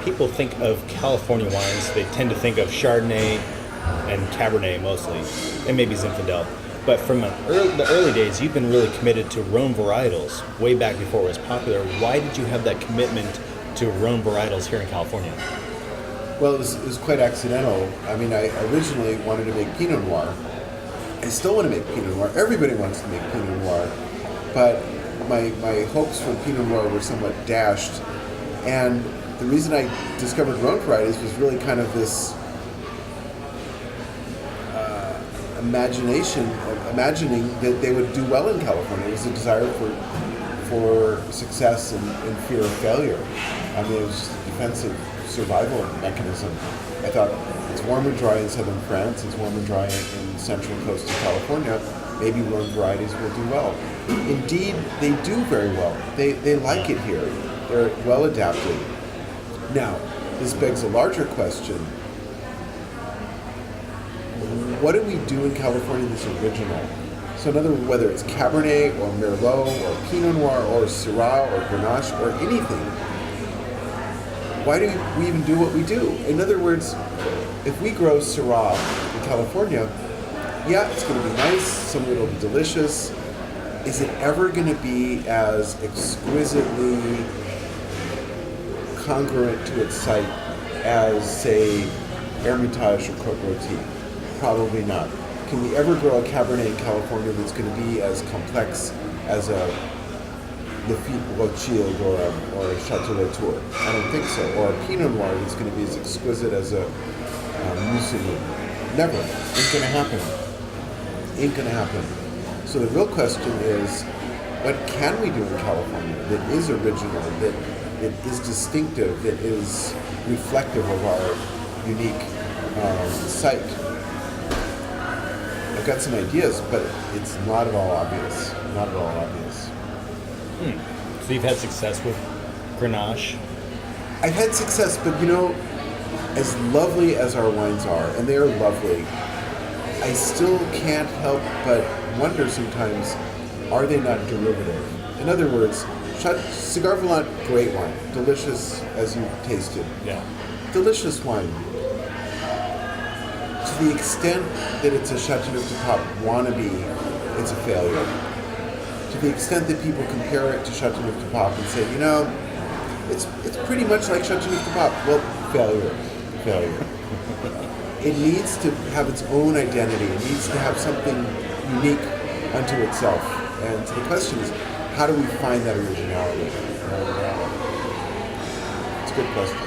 people think of California wines, they tend to think of Chardonnay and Cabernet mostly, and maybe Zinfandel. But from the early days, you've been really committed to Rhone varietals way back before it was popular. Why did you have that commitment to Rhone varietals here in California? Well, it was quite accidental. I mean, I originally wanted to make Pinot Noir. I still want to make Pinot Noir. Everybody wants to make Pinot Noir. But my hopes for Pinot Noir were somewhat dashed. And the reason I discovered Rhone varieties was really kind of this imagining that they would do well in California. It was a desire for success and fear of failure. I mean, it was just a defensive survival mechanism. I thought it's warm and dry in southern France, it's warm and dry in the central coast of California, maybe Rhone varieties will do well. Indeed, they do very well. They like it here. They're well adapted. Now, this begs a larger question. What do we do in California that's original? So in other words, whether it's Cabernet or Merlot or Pinot Noir or Syrah or Grenache or anything, why do we even do what we do? In other words, if we grow Syrah in California, yeah, it's going to be nice, some of it will be delicious. Is it ever going to be as exquisitely congruent to its site as, say, Hermitage or Côte Rôtie? Probably not. Can we ever grow a Cabernet in California that's going to be as complex as a Lafite Rothschild or a Chateau Latour? I don't think so. Or a Pinot Noir that's going to be as exquisite as a Musigny. Never. Ain't going to happen. Ain't going to happen. So the real question is, what can we do in California that is original, that is distinctive, that is reflective of our unique site? I've got some ideas, but it's not at all obvious. Not at all obvious. So you've had success with Grenache? I've had success, but as lovely as our wines are, and they are lovely, I still can't help but wonder sometimes, are they not derivative? In other words, Cigar Volant, great wine, delicious as you tasted. Yeah. Delicious wine. To the extent that it's a Chateauneuf-du-Pape wannabe, it's a failure. To the extent that people compare it to Chateauneuf-du-Pape and say, it's pretty much like Chateauneuf-du-Pape, well, failure. It needs to have its own identity. It needs to have something unique unto itself. And so the question is, how do we find that originality? It's a good question.